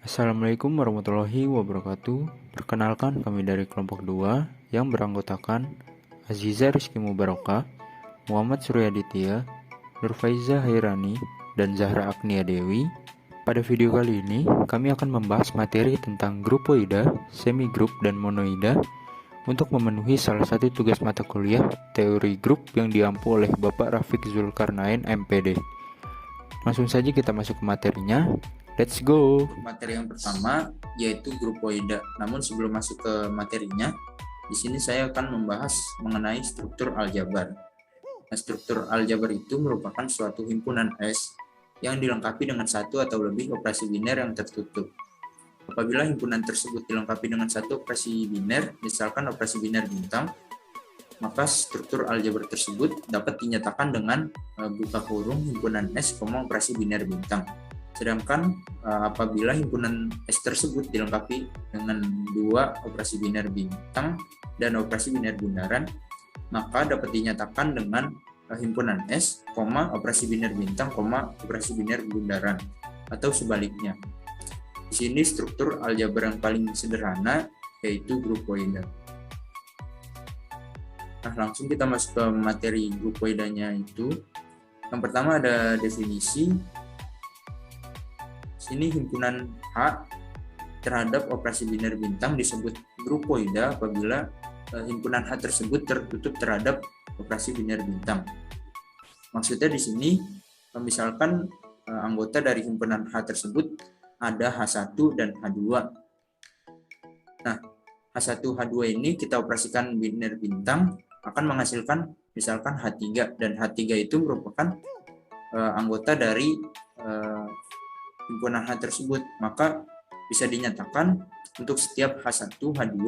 Assalamualaikum warahmatullahi wabarakatuh. Perkenalkan, kami dari kelompok 2 yang beranggotakan Aziza Rizky Mubarokah, Muhammad Suryaditya, Nurfaiza Hairani, dan Zahra Agnia Dewi. Pada video kali ini, kami akan membahas materi tentang grupoida, semigrup, dan monoida untuk memenuhi salah satu tugas mata kuliah teori grup yang diampu oleh Bapak Rafiq Zulkarnain MPD. Langsung saja kita masuk ke materinya. Let's go! Materi yang pertama yaitu grupoida. Namun sebelum masuk ke materinya, di sini saya akan membahas mengenai struktur aljabar. Nah, struktur aljabar itu merupakan suatu himpunan S yang dilengkapi dengan satu atau lebih operasi biner yang tertutup. Apabila himpunan tersebut dilengkapi dengan satu operasi biner, misalkan operasi biner bintang, maka struktur aljabar tersebut dapat dinyatakan dengan buka kurung himpunan S, operasi biner bintang. Sedangkan apabila himpunan S tersebut dilengkapi dengan dua operasi biner bintang dan operasi biner bundaran, maka dapat dinyatakan dengan himpunan S, operasi biner bintang, operasi biner bundaran, atau sebaliknya. Di sini struktur aljabar yang paling sederhana yaitu grupoida. Nah, langsung kita masuk ke materi grupoidanya itu. Yang pertama ada definisi. Sini himpunan H terhadap operasi biner bintang disebut grupoida apabila himpunan H tersebut tertutup terhadap operasi biner bintang. Maksudnya di sini misalkan anggota dari himpunan H tersebut ada H1 dan H2. Nah, H1 H2 ini kita operasikan biner bintang akan menghasilkan misalkan H3, dan H3 itu merupakan anggota dari himpunan H tersebut, maka bisa dinyatakan untuk setiap H1, H2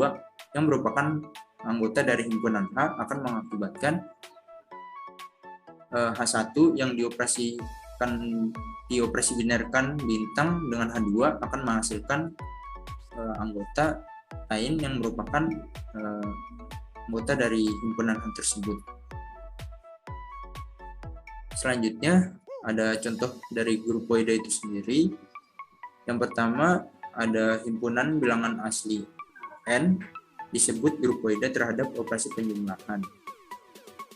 yang merupakan anggota dari himpunan H akan mengakibatkan H1 yang dioperasi binerkan bintang dengan H2 akan menghasilkan anggota lain yang merupakan anggota dari himpunan H tersebut. Selanjutnya ada contoh dari grupoida itu sendiri. Yang pertama ada himpunan bilangan asli N disebut grupoida terhadap operasi penjumlahan.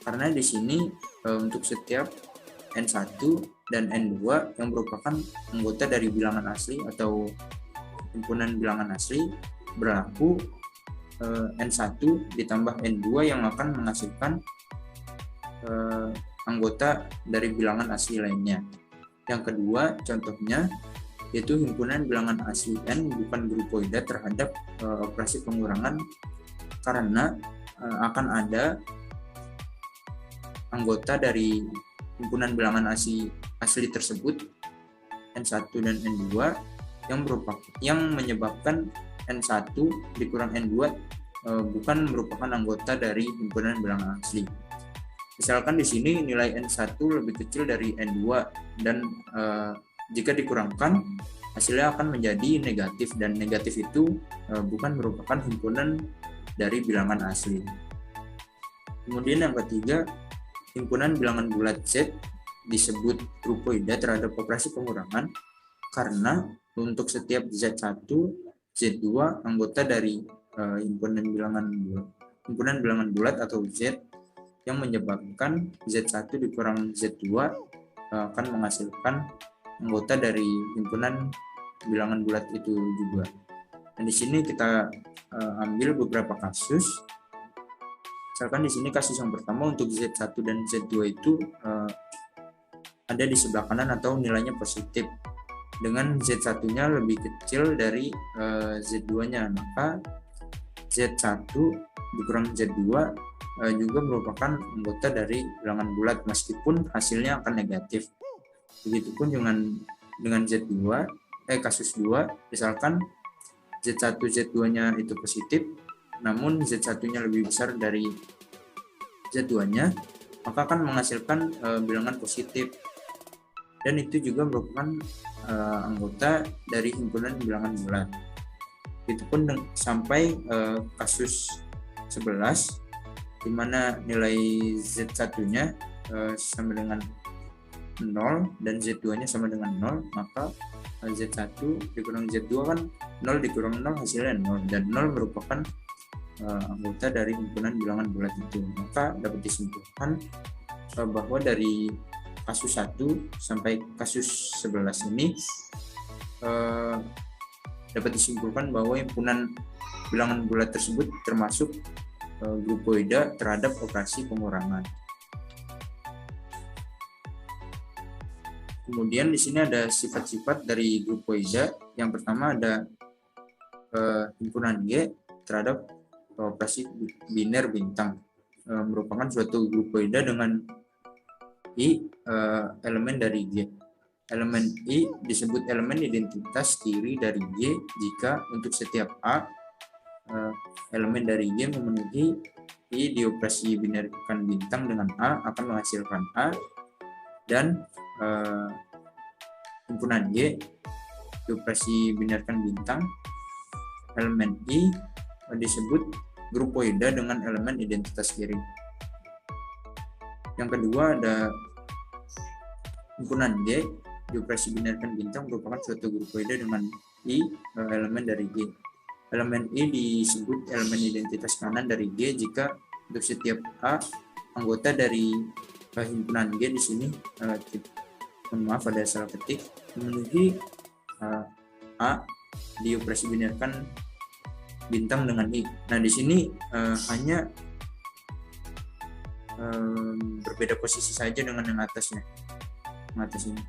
Karena di sini untuk setiap N1 dan N2 yang merupakan anggota dari bilangan asli atau himpunan bilangan asli berlaku N1 ditambah N2 yang akan menghasilkan anggota dari bilangan asli lainnya. Yang kedua contohnya yaitu himpunan bilangan asli N bukan grupoida terhadap operasi pengurangan karena akan ada anggota dari himpunan bilangan asli tersebut N1 dan N2 yang menyebabkan N1 dikurang N2 bukan merupakan anggota dari himpunan bilangan asli. Misalkan di sini nilai N1 lebih kecil dari N2 dan jika dikurangkan hasilnya akan menjadi negatif, dan negatif itu bukan merupakan himpunan dari bilangan asli. Kemudian yang ketiga, himpunan bilangan bulat Z disebut grupoida terhadap operasi pengurangan karena untuk setiap Z1, Z2 anggota dari himpunan bilangan bulat atau Z yang menyebabkan Z1 dikurang Z2 akan menghasilkan anggota dari himpunan bilangan bulat itu juga. Dan di sini kita ambil beberapa kasus. Misalkan di sini kasus yang pertama untuk Z1 dan Z2 itu ada di sebelah kanan atau nilainya positif, dengan Z1-nya lebih kecil dari Z2-nya, maka Z1 dikurang Z2 juga merupakan anggota dari bilangan bulat meskipun hasilnya akan negatif. Begitupun dengan Z2, kasus 2, misalkan Z1 Z2-nya itu positif, namun Z1-nya lebih besar dari Z2-nya, maka akan menghasilkan bilangan positif, dan itu juga merupakan anggota dari himpunan bilangan bulat. Begitupun sampai kasus 11, di mana nilai Z1-nya sama dengan 0 dan Z2-nya sama dengan 0, maka Z1 dikurang Z2 kan 0 dikurang 0 hasilnya 0, dan 0 merupakan anggota dari himpunan bilangan bulat itu. Maka dapat disimpulkan bahwa dari kasus 1 sampai kasus 11 ini dapat disimpulkan bahwa himpunan bilangan bulat tersebut termasuk grupoida terhadap operasi pengurangan. Kemudian di sini ada sifat-sifat dari grupoida. Yang pertama ada himpunan G terhadap operasi biner bintang, merupakan suatu grupoida dengan I elemen dari G. Elemen I disebut elemen identitas kiri dari G jika untuk setiap A elemen dari G memenuhi I dioperasi binerkan bintang dengan A akan menghasilkan A, dan himpunan G dioperasi binerkan bintang elemen I disebut grupoida dengan elemen identitas kiri. Yang kedua ada himpunan G dioperasi binerkan bintang merupakan suatu grupoida dengan I elemen dari G. Elemen I disebut elemen identitas kanan dari G jika untuk setiap A anggota dari himpunan G di sini maaf ada salah ketik, memenuhi A dioperasi binerkan bintang dengan I. Nah di sini hanya berbeda posisi saja dengan yang atasnya, yang atas ini,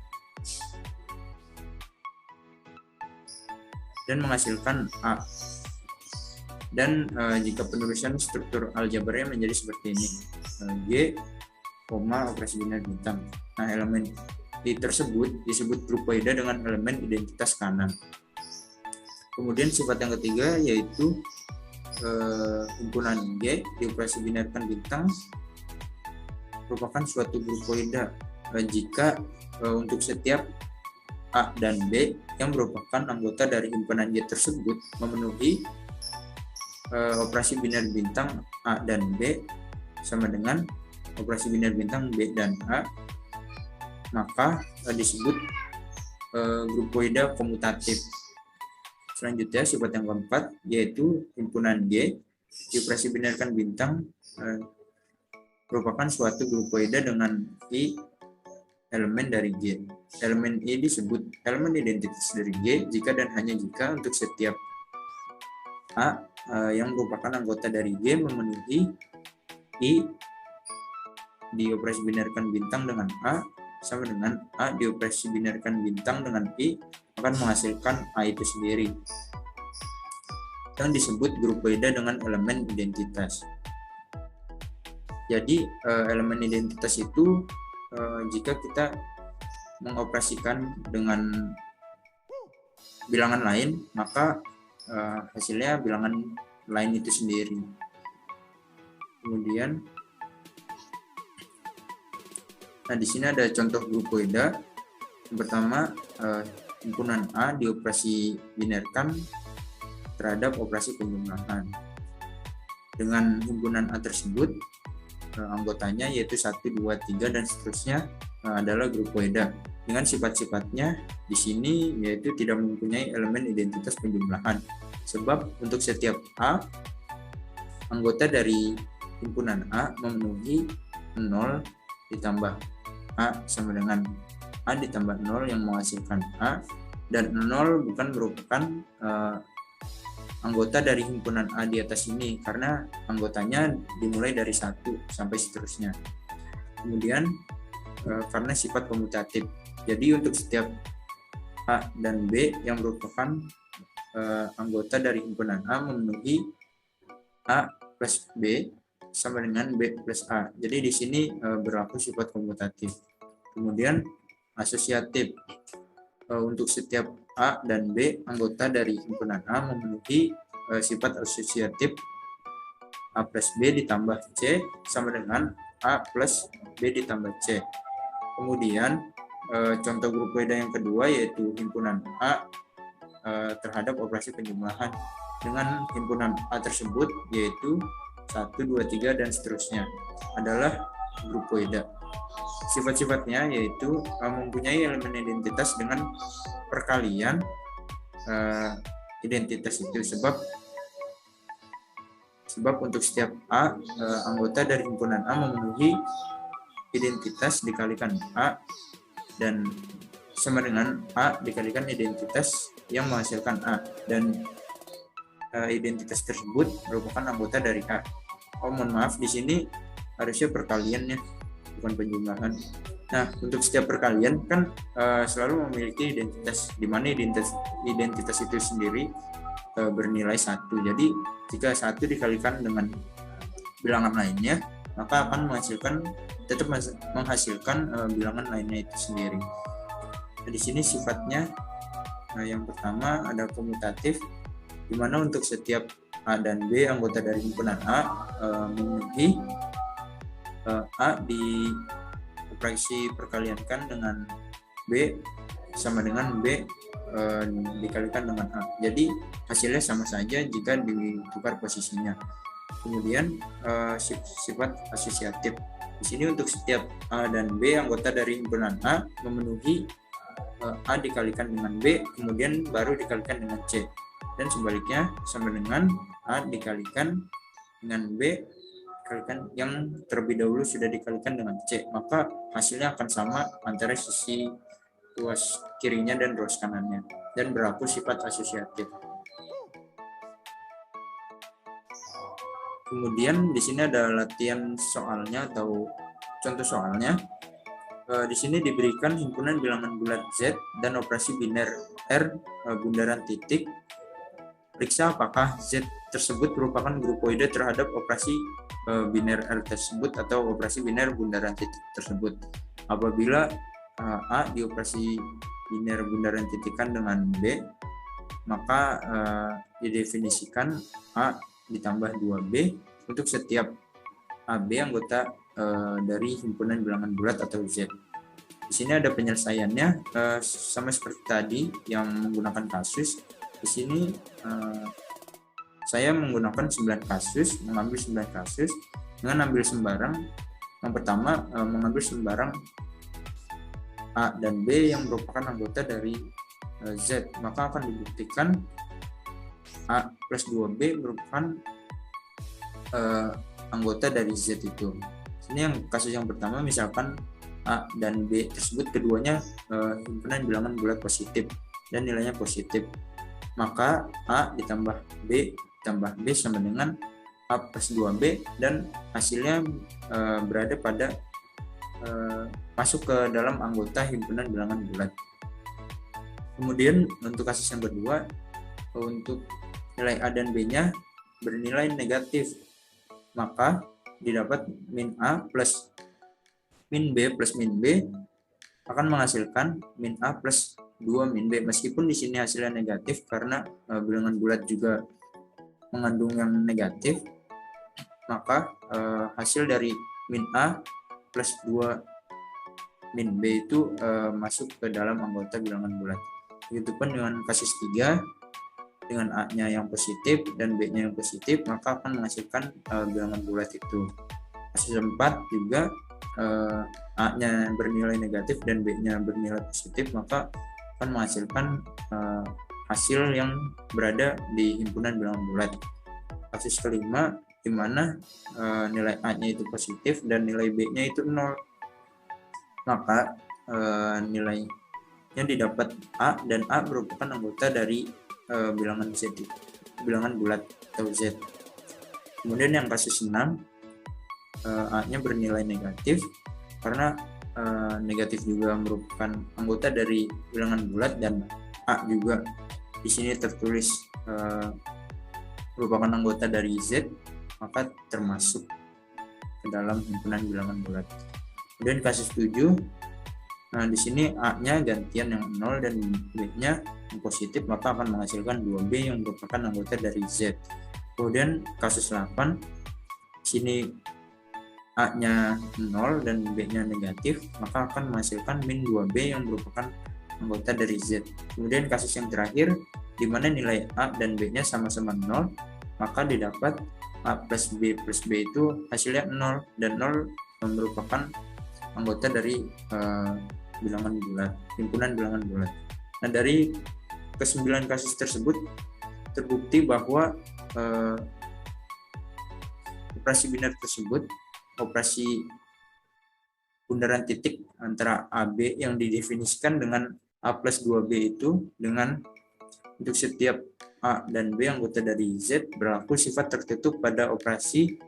dan menghasilkan A. Dan jika penulisan struktur aljabarnya menjadi seperti ini, G, operasi biner bintang. Nah elemen I tersebut disebut grupoida dengan elemen identitas kanan. Kemudian sifat yang ketiga yaitu himpunan G dioperasi binerkan bintang merupakan suatu grupoida jika untuk setiap A dan B yang merupakan anggota dari himpunan G tersebut memenuhi operasi biner bintang A dan B sama dengan operasi biner bintang B dan A, maka disebut grupoida komutatif. Selanjutnya sifat yang keempat yaitu himpunan G dioperasi binerkan bintang merupakan suatu grupoida dengan I elemen dari G. Elemen I disebut elemen identitas dari G jika dan hanya jika untuk setiap A yang merupakan anggota dari G memenuhi I dioperasi binerkan bintang dengan A sama dengan A dioperasi binerkan bintang dengan I akan menghasilkan A itu sendiri, yang disebut grupoida dengan elemen identitas. Jadi elemen identitas itu jika kita mengoperasikan dengan bilangan lain, maka hasilnya bilangan lain itu sendiri. Kemudian di sini ada contoh grupoida. Yang pertama, himpunan A dioperasi binerkan terhadap operasi penjumlahan. Dengan himpunan A tersebut, anggotanya yaitu 1, 2, 3 dan seterusnya adalah grupoida. Dengan sifat-sifatnya di sini yaitu tidak mempunyai elemen identitas penjumlahan. Sebab untuk setiap A, anggota dari himpunan A memenuhi 0 ditambah A sama dengan A ditambah 0 yang menghasilkan A, dan 0 bukan merupakan anggota dari himpunan A di atas ini karena anggotanya dimulai dari 1 sampai seterusnya. Kemudian karena sifat komutatif, jadi untuk setiap A dan B yang merupakan anggota dari himpunan A memenuhi A plus B sama dengan B plus A. Jadi di sini berlaku sifat komutatif. Kemudian asosiatif, untuk setiap A dan B anggota dari himpunan A memenuhi sifat asosiatif A plus B ditambah C sama dengan A plus B ditambah C. Kemudian contoh grupoida yang kedua yaitu himpunan A terhadap operasi penjumlahan. Dengan himpunan A tersebut yaitu 1, 2, 3 dan seterusnya adalah grupoida. Sifat-sifatnya yaitu mempunyai elemen identitas dengan perkalian identitas itu, sebab untuk setiap anggota dari himpunan A memenuhi identitas dikalikan A dan sama dengan A dikalikan identitas yang menghasilkan A, dan identitas tersebut merupakan anggota dari A. Mohon maaf, di sini harusnya perkalian ya, bukan penjumlahan. Nah, untuk setiap perkalian kan selalu memiliki identitas, di mana identitas itu sendiri bernilai 1. Jadi jika 1 dikalikan dengan bilangan lainnya, maka akan tetap menghasilkan bilangan lainnya itu sendiri. Nah, di sini sifatnya yang pertama ada komutatif, di mana untuk setiap A dan B anggota dari himpunan A memenuhi A dioperasi perkaliankan dengan B sama dengan B dikalikan dengan A. Jadi hasilnya sama saja jika ditukar posisinya. Kemudian sifat asosiatif. Di sini untuk setiap A dan B anggota dari himpunan A memenuhi A dikalikan dengan B, kemudian baru dikalikan dengan C. Dan sebaliknya sama dengan A dikalikan dengan B dikalikan yang terlebih dahulu sudah dikalikan dengan C, maka hasilnya akan sama antara sisi ruas kirinya dan ruas kanannya, dan berlaku sifat asosiatif. Kemudian di sini ada latihan soalnya atau contoh soalnya. Di sini diberikan himpunan bilangan bulat Z dan operasi biner R bundaran titik. Periksa apakah Z tersebut merupakan grupoide terhadap operasi biner R tersebut atau operasi biner bundaran titik tersebut. Apabila A dioperasi biner bundaran titikan dengan B, maka didefinisikan A ditambah 2B untuk setiap AB anggota dari himpunan bilangan bulat atau Z. Di sini ada penyelesaiannya sama seperti tadi yang menggunakan kasus. Di sini saya menggunakan 9 kasus, mengambil 9 kasus dengan ambil sembarang. Yang pertama mengambil sembarang A dan B yang merupakan anggota dari Z, maka akan dibuktikan A plus 2B merupakan anggota dari Z itu. Ini yang kasus yang pertama, misalkan A dan B tersebut keduanya himpunan bilangan bulat positif dan nilainya positif, maka A ditambah B ditambah B sama dengan A plus 2B dan hasilnya berada pada masuk ke dalam anggota himpunan bilangan bulat. Kemudian untuk kasus yang kedua, untuk nilai A dan B-nya bernilai negatif, maka didapat min A plus min B plus min B akan menghasilkan min A plus 2 min B. Meskipun di sini hasilnya negatif karena bilangan bulat juga mengandung yang negatif, maka hasil dari min A plus 2 min B itu masuk ke dalam anggota bilangan bulat. Begitupun dengan kasus 3, dengan A-nya yang positif dan B-nya yang positif, maka akan menghasilkan bilangan bulat itu. Kasus 4 juga A-nya bernilai negatif dan B-nya bernilai positif, maka akan menghasilkan hasil yang berada di himpunan bilangan bulat. Kasus kelima, di mana nilai A-nya itu positif dan nilai B-nya itu 0, maka nilainya didapat A, dan A merupakan anggota dari bilangan Z, bilangan bulat atau Z. Kemudian yang kasus 6, A-nya bernilai negatif karena negatif juga merupakan anggota dari bilangan bulat, dan A juga di sini tertulis merupakan anggota dari Z, maka termasuk ke dalam himpunan bilangan bulat. Kemudian kasus 7, nah di sini A-nya gantian yang 0 dan B-nya yang positif, maka akan menghasilkan 2B yang merupakan anggota dari Z. Kemudian kasus 8, sini A-nya 0 dan B-nya negatif, maka akan menghasilkan min 2B yang merupakan anggota dari Z. Kemudian kasus yang terakhir, di mana nilai A dan B-nya sama-sama 0, maka didapat A plus B itu hasilnya 0, dan 0 merupakan anggota dari bilangan bulat, himpunan bilangan bulat. Nah, dari ke-9 kasus tersebut terbukti bahwa operasi biner tersebut, operasi bundaran titik antara AB yang didefinisikan dengan A plus 2B itu dengan untuk setiap A dan B anggota dari Z berlaku sifat tertutup pada operasi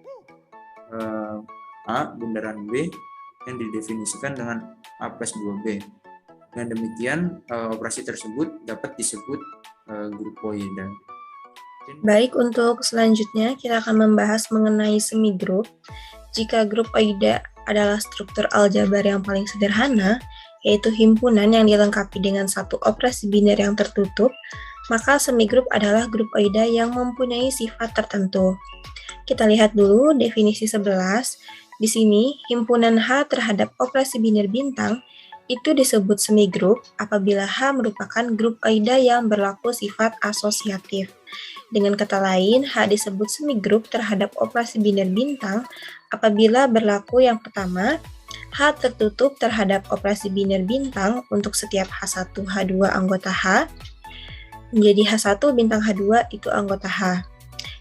A bundaran B yang didefinisikan dengan A plus 2B. Dengan demikian, operasi tersebut dapat disebut grupoida. Baik, untuk selanjutnya kita akan membahas mengenai semigrup. Jika grup oida adalah struktur aljabar yang paling sederhana, yaitu himpunan yang dilengkapi dengan satu operasi biner yang tertutup, maka semigrup adalah grup oida yang mempunyai sifat tertentu. Kita lihat dulu definisi 11. Di sini, himpunan H terhadap operasi biner bintang itu disebut semigrup apabila H merupakan grup oida yang berlaku sifat asosiatif. Dengan kata lain, H disebut semigrup terhadap operasi biner bintang apabila berlaku yang pertama, H tertutup terhadap operasi biner bintang untuk setiap H1, H2 anggota H, menjadi H1 bintang H2 itu anggota H.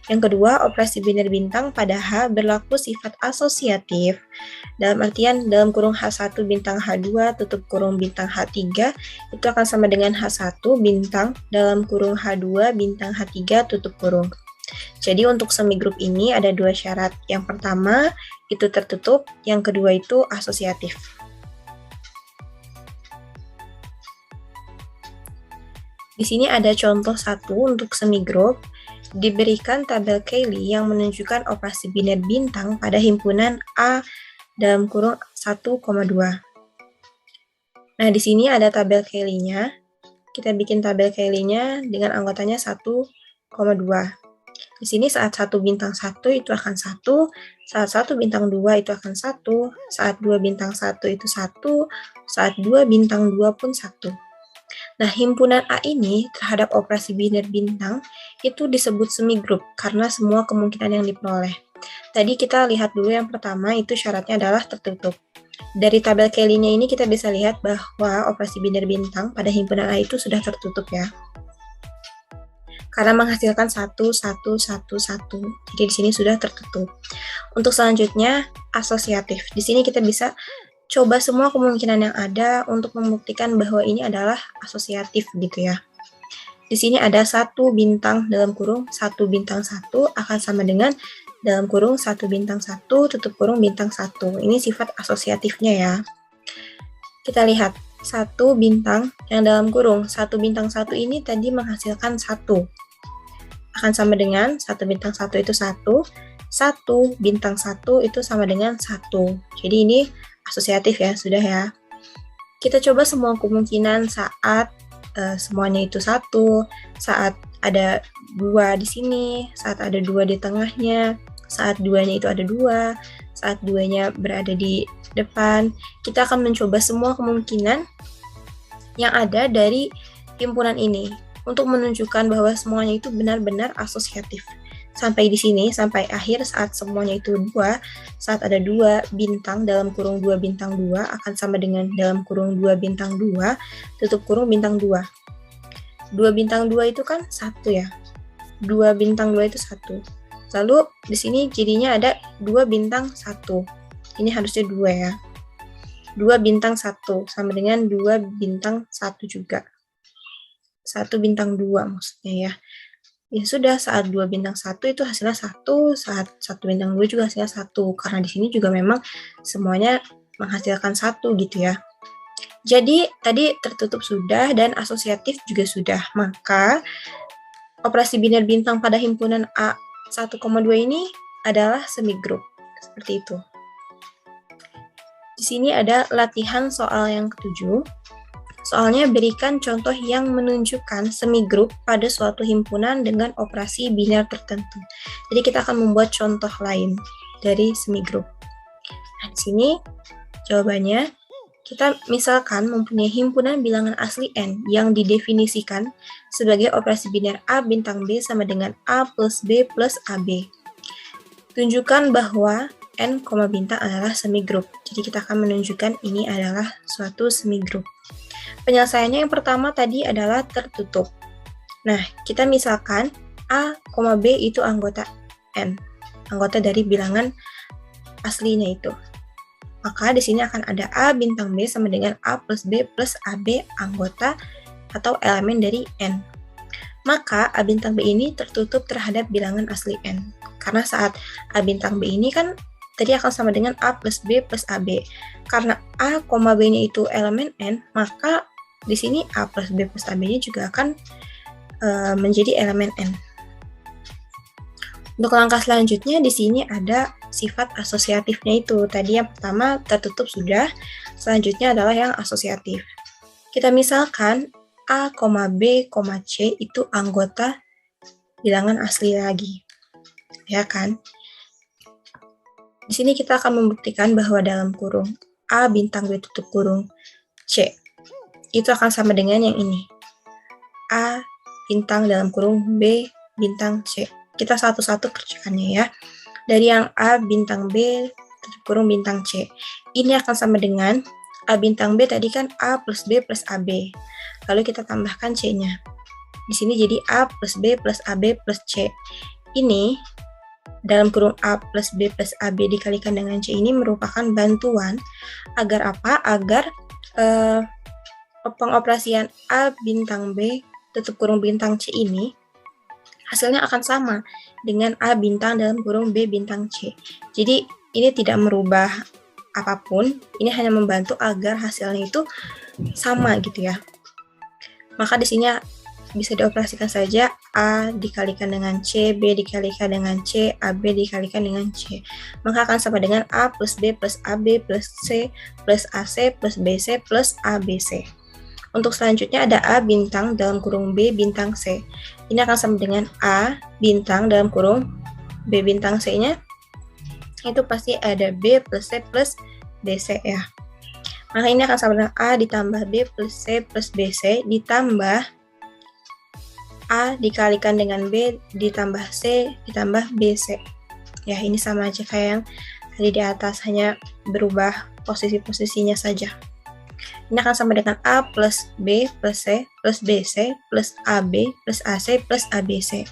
Yang kedua, operasi biner bintang pada H berlaku sifat asosiatif, dalam artian dalam kurung H1 bintang H2 tutup kurung bintang H3 itu akan sama dengan H1 bintang dalam kurung H2 bintang H3 tutup kurung. Jadi untuk semigrup ini ada dua syarat. Yang pertama itu tertutup, yang kedua itu asosiatif. Di sini ada contoh satu untuk semigrup. Diberikan tabel Cayley yang menunjukkan operasi biner bintang pada himpunan A dalam kurung 1,2. Nah, di sini ada tabel Cayley-nya. Kita bikin tabel Cayley-nya dengan anggotanya 1,2. Di sini saat 1 bintang 1 itu akan 1, saat 1 bintang 2 itu akan 1, saat 2 bintang 1 itu 1, saat 2 bintang 2 pun 1. Nah, himpunan A ini terhadap operasi biner bintang itu disebut semigrup karena semua kemungkinan yang diperoleh. Tadi kita lihat dulu yang pertama itu syaratnya adalah tertutup. Dari tabel Cayley-nya ini kita bisa lihat bahwa operasi biner bintang pada himpunan A itu sudah tertutup ya. Karena menghasilkan 1, 1, 1, 1. Jadi di sini sudah tertutup. Untuk selanjutnya asosiatif. Di sini kita bisa coba semua kemungkinan yang ada untuk membuktikan bahwa ini adalah asosiatif gitu ya. Di sini ada 1 bintang dalam kurung 1 bintang 1 akan sama dengan dalam kurung 1 bintang 1 tutup kurung bintang 1. Ini sifat asosiatifnya ya. Kita lihat 1 bintang yang dalam kurung 1 bintang 1 ini tadi menghasilkan 1. Akan sama dengan 1 bintang 1 itu 1, 1 bintang 1 itu sama dengan 1. Jadi ini asosiatif ya, sudah ya. Kita coba semua kemungkinan saat semuanya itu 1, saat ada 2 di sini, saat ada 2 di tengahnya, saat 2-nya itu ada 2, saat 2-nya berada di depan. Kita akan mencoba semua kemungkinan yang ada dari himpunan ini untuk menunjukkan bahwa semuanya itu benar-benar asosiatif. Sampai di sini, sampai akhir saat semuanya itu 2, saat ada 2 bintang dalam kurung 2 bintang 2 akan sama dengan dalam kurung 2 bintang 2 tutup kurung bintang 2. 2 bintang 2 itu kan 1 ya. 2 bintang 2 itu 1. Lalu di sini jadinya ada 2 bintang 1. Ini harusnya 2 ya. 2 bintang 1 sama dengan 2 bintang 1 juga. 1 bintang 2 maksudnya ya. Ya sudah, saat 2 bintang 1 itu hasilnya 1, saat 1 bintang 2 juga hasilnya 1, karena di sini juga memang semuanya menghasilkan 1 gitu ya. Jadi tadi tertutup sudah dan asosiatif juga sudah, maka operasi biner bintang pada himpunan A 1,2 ini adalah semigrup, seperti itu. Di sini ada latihan soal yang ke-7. Soalnya berikan contoh yang menunjukkan semigrup pada suatu himpunan dengan operasi biner tertentu. Jadi kita akan membuat contoh lain dari semigrup. Nah, di sini jawabannya, kita misalkan mempunyai himpunan bilangan asli N yang didefinisikan sebagai operasi biner A bintang B sama dengan A plus B plus AB. Tunjukkan bahwa N, bintang adalah semigrup. Jadi kita akan menunjukkan ini adalah suatu semigrup. Penyelesaiannya yang pertama tadi adalah tertutup. Nah, kita misalkan A, B itu anggota N, anggota dari bilangan aslinya itu. Maka di sini akan ada A bintang B sama dengan A plus B plus AB anggota atau elemen dari N. Maka A bintang B ini tertutup terhadap bilangan asli N. Karena saat A bintang B ini kan tadi akan sama dengan A plus B plus AB. Karena A, B-nya itu elemen N, maka di sini A plus B plus AB-nya juga akan menjadi elemen N. Untuk langkah selanjutnya di sini ada sifat asosiatifnya itu. Tadi yang pertama tertutup sudah, selanjutnya adalah yang asosiatif. Kita misalkan A, B, C itu anggota bilangan asli lagi. Ya kan? Di sini kita akan membuktikan bahwa dalam kurung A bintang B tutup kurung C itu akan sama dengan yang ini. A bintang dalam kurung B bintang C. Kita satu-satu kerjakannya ya. Dari yang A bintang B tutup kurung bintang C. Ini akan sama dengan A bintang B tadi kan A plus B plus AB. Lalu kita tambahkan C-nya. Di sini jadi A plus B plus AB plus C. Ini dalam kurung A plus B plus AB dikalikan dengan C ini merupakan bantuan agar apa? Agar pengoperasian A bintang B tutup kurung bintang C ini hasilnya akan sama dengan A bintang dalam kurung B bintang C. Jadi ini tidak merubah apapun, ini hanya membantu agar hasilnya itu sama gitu ya. Maka di sini bisa dioperasikan saja A dikalikan dengan C, B dikalikan dengan C, AB dikalikan dengan C. Maka akan sama dengan A plus B plus AB plus C plus AC plus BC plus ABC. Untuk selanjutnya ada A bintang dalam kurung B bintang C. Ini akan sama dengan A bintang dalam kurung B bintang C-nya. Itu pasti ada B plus C plus BC ya. Maka ini akan sama dengan A ditambah B plus C plus BC ditambah A dikalikan dengan B ditambah C ditambah BC. Ya, ini sama aja kayak yang tadi di atas, hanya berubah posisi-posisinya saja. Ini akan sama dengan A plus B plus C plus BC plus AB plus AC plus ABC.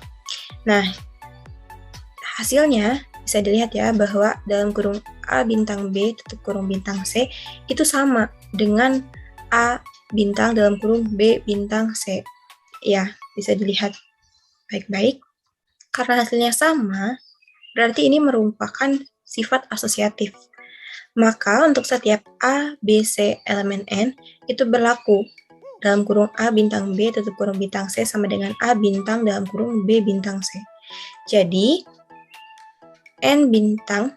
Nah, hasilnya bisa dilihat ya bahwa dalam kurung A bintang B tutup kurung bintang C itu sama dengan A bintang dalam kurung B bintang C. Ya, bisa dilihat baik-baik. Karena hasilnya sama, berarti ini merupakan sifat asosiatif. Maka untuk setiap A, B, C elemen N itu berlaku dalam kurung A bintang B tutup kurung bintang C sama dengan A bintang dalam kurung B bintang C. Jadi N bintang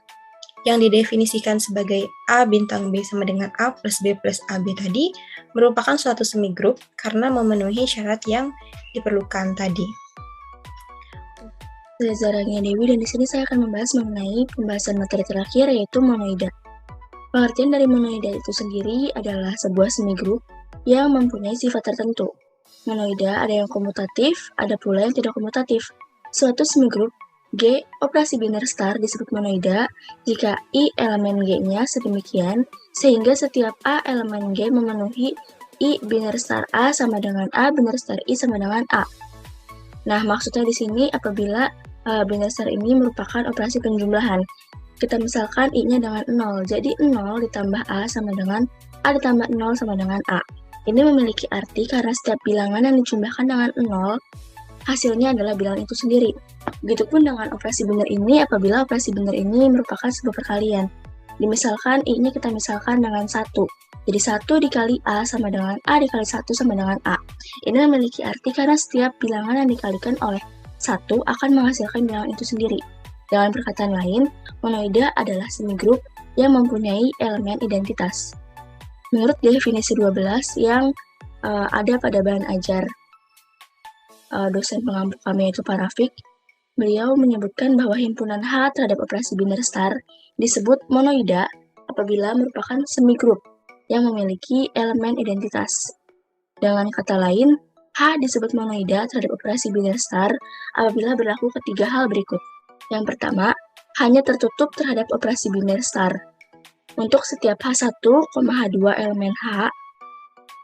yang didefinisikan sebagai A bintang B sama dengan A plus B plus AB tadi merupakan suatu semigroup karena memenuhi syarat yang diperlukan tadi. Saya Zaranya Dewi dan di sini saya akan membahas mengenai pembahasan materi terakhir yaitu monoida. Pengertian dari monoida itu sendiri adalah sebuah semigroup yang mempunyai sifat tertentu. Monoida ada yang komutatif, ada pula yang tidak komutatif. Suatu semigroup G operasi biner star disebut monoida jika I elemen G-nya sedemikian sehingga setiap A elemen G memenuhi I biner star A sama dengan A biner star I sama dengan A. Nah, maksudnya di sini apabila biner star ini merupakan operasi penjumlahan. Kita misalkan I-nya dengan 0, jadi 0 ditambah A sama dengan A ditambah 0 sama dengan A. Ini memiliki arti karena setiap bilangan yang dijumlahkan dengan 0, hasilnya adalah bilangan itu sendiri. Begitupun dengan operasi biner ini apabila operasi biner ini merupakan sebuah perkalian. Misalkan I-nya kita misalkan dengan 1. Jadi 1 dikali A sama dengan A dikali 1 sama dengan A. Ini memiliki arti karena setiap bilangan yang dikalikan oleh 1 akan menghasilkan bilangan itu sendiri. Dengan perkataan lain, monoida adalah semigroup yang mempunyai elemen identitas. Menurut definisi 12 yang ada pada bahan ajar dosen pengampu kami yaitu Pak Rafiq, beliau menyebutkan bahwa himpunan H terhadap operasi biner star disebut monoida apabila merupakan semigroup yang memiliki elemen identitas. Dengan kata lain, H disebut monoida terhadap operasi biner star apabila berlaku ketiga hal berikut. Yang pertama, hanya tertutup terhadap operasi biner star. Untuk setiap H1, H2 elemen H,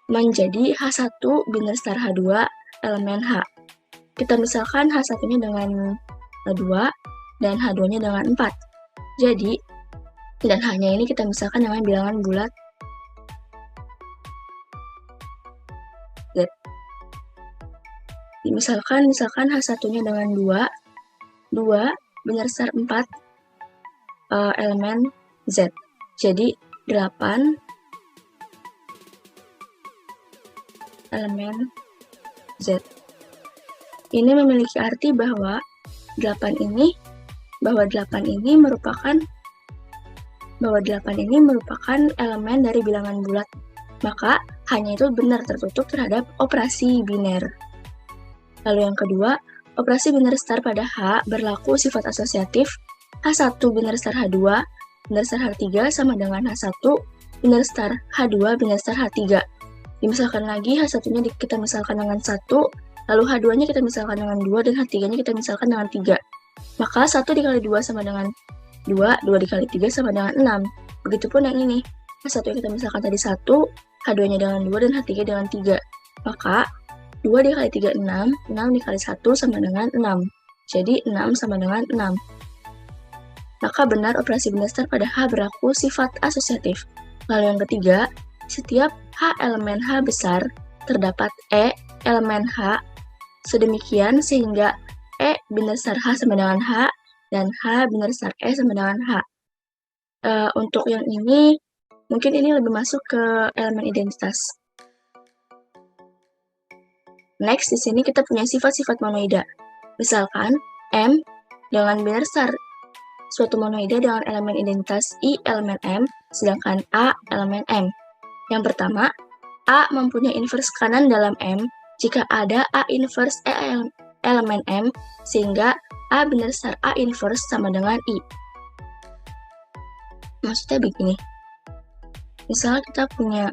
menjadi H1 biner star H2 elemen H. Kita misalkan H1-nya dengan 2 dan H2-nya dengan 4. Jadi, dan H-nya ini kita misalkan dengan bilangan bulat Z. Misalkan H1-nya dengan 2 biner star 4 elemen Z. Jadi, 8 elemen Z. Ini memiliki arti bahwa 8 ini merupakan elemen dari bilangan bulat. Maka hanya itu benar tertutup terhadap operasi biner. Lalu yang kedua, operasi biner star pada H berlaku sifat asosiatif H1 biner star H2 biner star H3 sama dengan H1 biner star H2 biner star H3. Misalkan lagi H1-nya kita misalkan dengan 1, lalu H2-nya kita misalkan dengan 2, dan H3-nya kita misalkan dengan 3. Maka 1 dikali 2 sama dengan 2, 2 dikali 3 sama dengan 6. Begitupun yang ini. H1 yang kita misalkan tadi 1, H2-nya dengan 2, dan H3 dengan 3. Maka 2 dikali 3, 6, 6 dikali 1 sama dengan 6. Jadi 6 sama dengan 6. Maka benar operasi biner star pada H berlaku sifat asosiatif. Lalu yang ketiga, setiap H elemen H besar terdapat E elemen H sedemikian sehingga E biner star H sama dengan H dan H biner star E sama dengan H. Untuk yang ini, mungkin ini lebih masuk ke elemen identitas. Next, di sini kita punya sifat-sifat monoida. Misalkan, M dengan biner star suatu monoida dengan elemen identitas I elemen M, sedangkan A elemen M. Yang pertama, A mempunyai inverse kanan dalam M jika ada A inverse E elemen M, sehingga A biner star A inverse sama dengan I. Maksudnya begini. Misalnya kita punya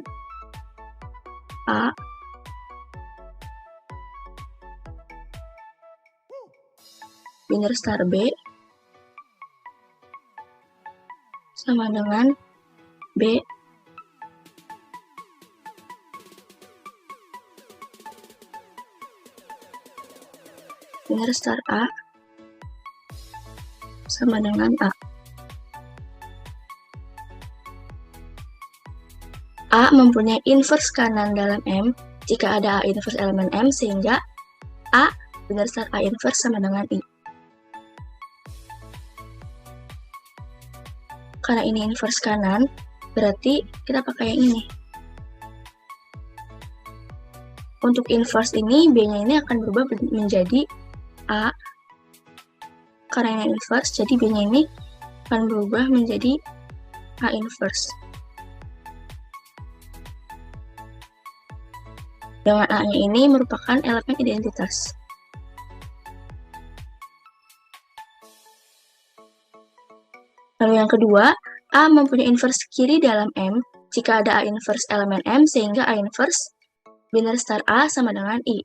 A biner star B sama dengan B biner star A sama dengan A. A mempunyai inverse kanan dalam M jika ada A inverse elemen M, sehingga A biner star A inverse sama dengan I. Karena ini inverse kanan, berarti kita pakai yang ini. Untuk inverse ini, B-nya ini akan berubah menjadi A. Karena ini inverse, jadi B-nya ini akan berubah menjadi A inverse. Dengan A-nya ini merupakan elemen identitas. Lalu yang kedua, A mempunyai inverse kiri dalam M jika ada A inverse elemen M, sehingga A inverse biner star A sama dengan I.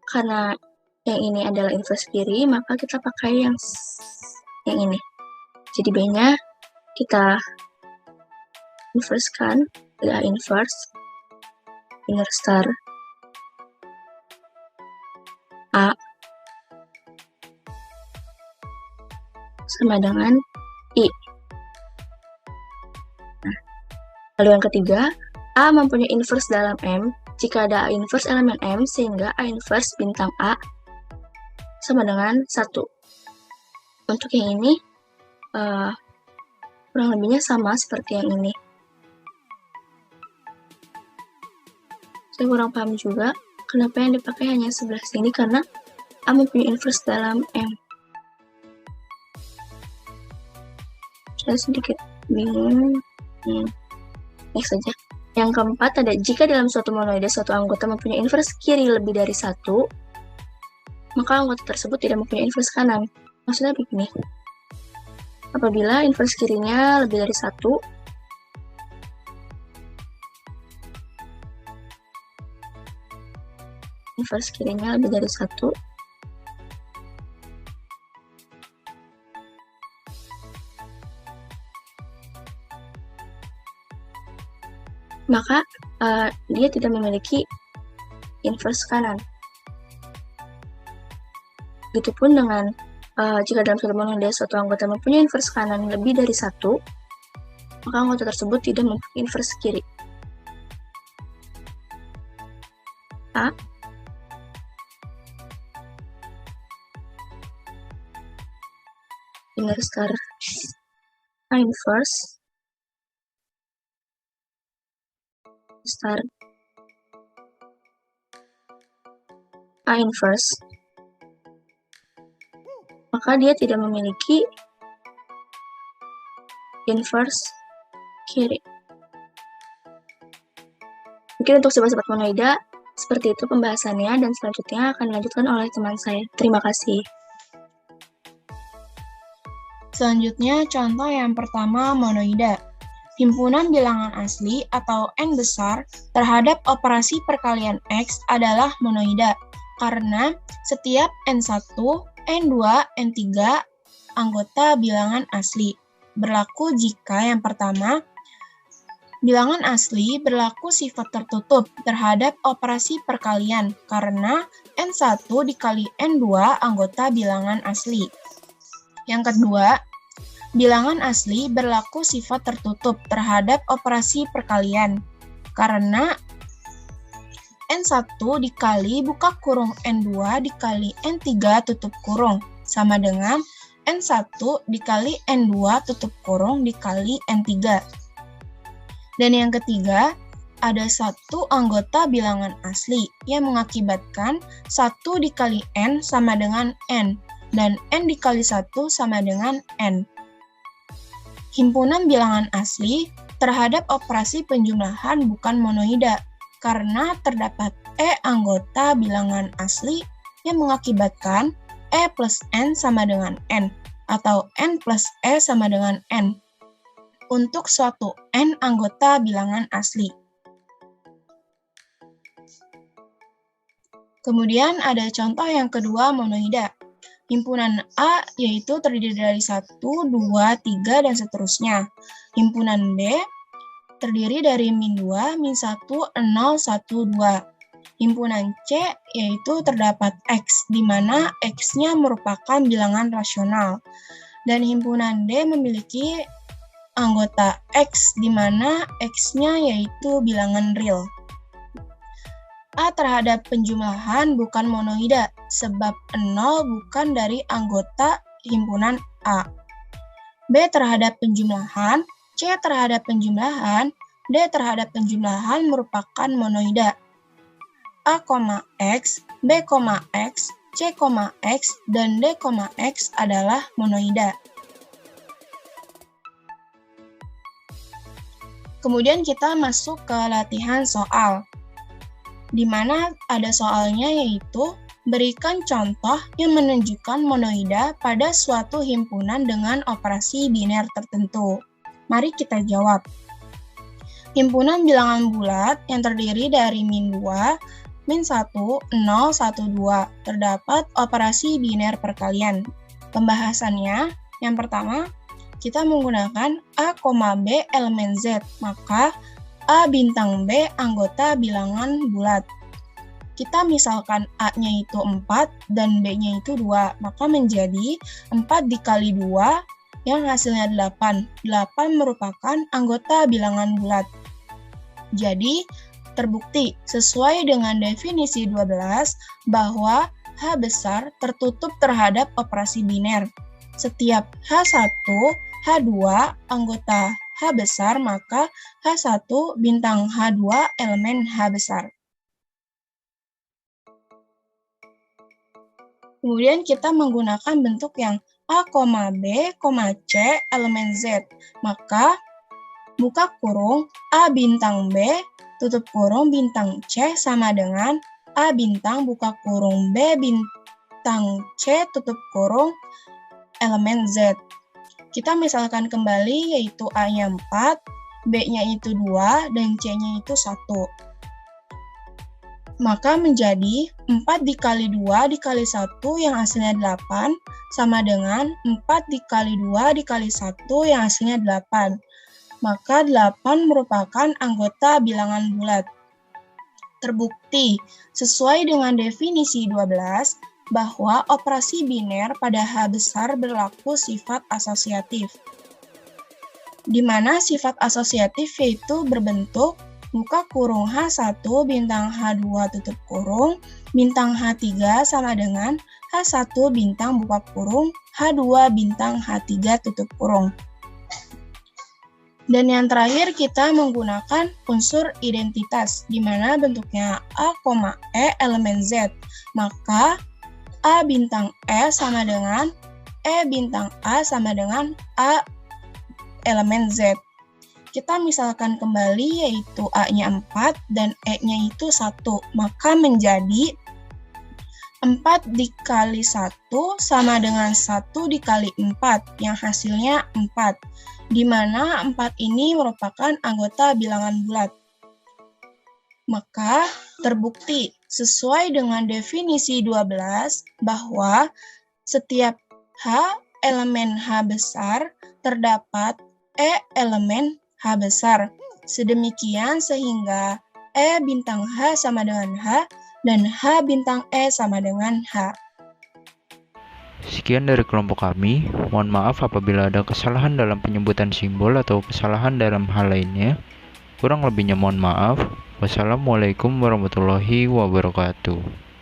Karena yang ini adalah inverse kiri, maka kita pakai yang ini. Jadi B-nya kita inverse-kan, A inverse biner star A sama dengan I. Nah, lalu yang ketiga, A mempunyai inverse dalam M jika ada A inverse elemen M, sehingga A inverse bintang A sama dengan 1. Untuk yang ini, kurang lebihnya sama seperti yang ini. Saya kurang paham juga kenapa yang dipakai hanya sebelah sini, karena A mempunyai inverse dalam M. Saya sedikit bingung. Next saja. Yang keempat ada jika dalam suatu monoida suatu anggota mempunyai inverse kiri lebih dari 1, maka anggota tersebut tidak mempunyai inverse kanan. Maksudnya begini. Apabila inverse kirinya lebih dari 1, inverse kirinya lebih dari 1, maka dia tidak memiliki inverse kanan. Begitupun dengan jika dalam suatu monoida suatu anggota mempunyai inverse kanan lebih dari 1, maka anggota tersebut tidak mempunyai inverse kiri. A. Inner star A inverse star A inverse, maka dia tidak memiliki inverse kiri. Mungkin untuk sifat-sifat monoida seperti itu pembahasannya, dan selanjutnya akan dilanjutkan oleh teman saya. Terima kasih. Selanjutnya, contoh yang pertama monoida. Himpunan bilangan asli atau N besar terhadap operasi perkalian X adalah monoida, karena setiap N1, N2, N3 anggota bilangan asli. Berlaku jika yang pertama, bilangan asli berlaku sifat tertutup terhadap operasi perkalian, karena N1 dikali N2 anggota bilangan asli. Yang kedua, bilangan asli berlaku sifat tertutup terhadap operasi perkalian, karena N1 dikali buka kurung N2 dikali N3 tutup kurung, sama dengan N1 dikali N2 tutup kurung dikali N3. Dan yang ketiga, ada satu anggota bilangan asli yang mengakibatkan 1 dikali N sama dengan N, dan N dikali 1 sama dengan N. Himpunan bilangan asli terhadap operasi penjumlahan bukan monoida, karena terdapat E anggota bilangan asli yang mengakibatkan E plus N sama dengan N, atau N plus E sama dengan N, untuk suatu N anggota bilangan asli. Kemudian ada contoh yang kedua monoida. Himpunan A yaitu terdiri dari 1, 2, 3, dan seterusnya. Himpunan B terdiri dari -2, -1, 0, 1, 2. Himpunan C yaitu terdapat X, di mana X-nya merupakan bilangan rasional. Dan himpunan D memiliki anggota X, di mana X-nya yaitu bilangan real. A terhadap penjumlahan bukan monoida, sebab 0 bukan dari anggota himpunan A. B terhadap penjumlahan, C terhadap penjumlahan, D terhadap penjumlahan merupakan monoida. A, X, B, X, C, X, dan D, X adalah monoida. Kemudian kita masuk ke latihan soal, di mana ada soalnya yaitu berikan contoh yang menunjukkan monoida pada suatu himpunan dengan operasi biner tertentu. Mari kita jawab. Himpunan bilangan bulat yang terdiri dari -2, -1, 0, 1, 2. Terdapat operasi biner perkalian. Pembahasannya, yang pertama, kita menggunakan A, B elemen Z, maka A bintang B anggota bilangan bulat. Kita misalkan A-nya itu 4 dan B-nya itu 2, maka menjadi 4 dikali 2 yang hasilnya 8. 8 merupakan anggota bilangan bulat. Jadi, terbukti sesuai dengan definisi 12 bahwa H besar tertutup terhadap operasi biner. Setiap H1, H2 anggota H besar, maka H1 bintang H2 elemen H besar. Kemudian kita menggunakan bentuk yang A, B, C elemen Z. Maka buka kurung A bintang B tutup kurung bintang C sama dengan A bintang buka kurung B bintang C tutup kurung elemen Z. Kita misalkan kembali yaitu A-nya 4, B-nya itu 2, dan C-nya itu 1. Maka menjadi 4 dikali 2 dikali 1 yang hasilnya 8 sama dengan 4 dikali 2 dikali 1 yang hasilnya 8. maka 8 merupakan anggota bilangan bulat. Terbukti, sesuai dengan definisi 12, bahwa operasi biner pada H besar berlaku sifat asosiatif, di mana sifat asosiatif yaitu berbentuk buka kurung H1 bintang H2 tutup kurung bintang H3 sama dengan H1 bintang buka kurung H2 bintang H3 tutup kurung. Dan yang terakhir kita menggunakan unsur identitas, di mana bentuknya A, E elemen Z. Maka A bintang E sama dengan E bintang A sama dengan A elemen Z. Kita misalkan kembali yaitu A-nya 4 dan E-nya itu 1. Maka menjadi 4 dikali 1 sama dengan 1 dikali 4 yang hasilnya 4. Di mana 4 ini merupakan anggota bilangan bulat. Maka terbukti sesuai dengan definisi 12 bahwa setiap H elemen H besar terdapat E elemen H besar. Sedemikian sehingga E bintang H sama dengan H dan H bintang E sama dengan H. Sekian dari kelompok kami. Mohon maaf apabila ada kesalahan dalam penyebutan simbol atau kesalahan dalam hal lainnya. Kurang lebihnya mohon maaf. Wassalamualaikum warahmatullahi wabarakatuh.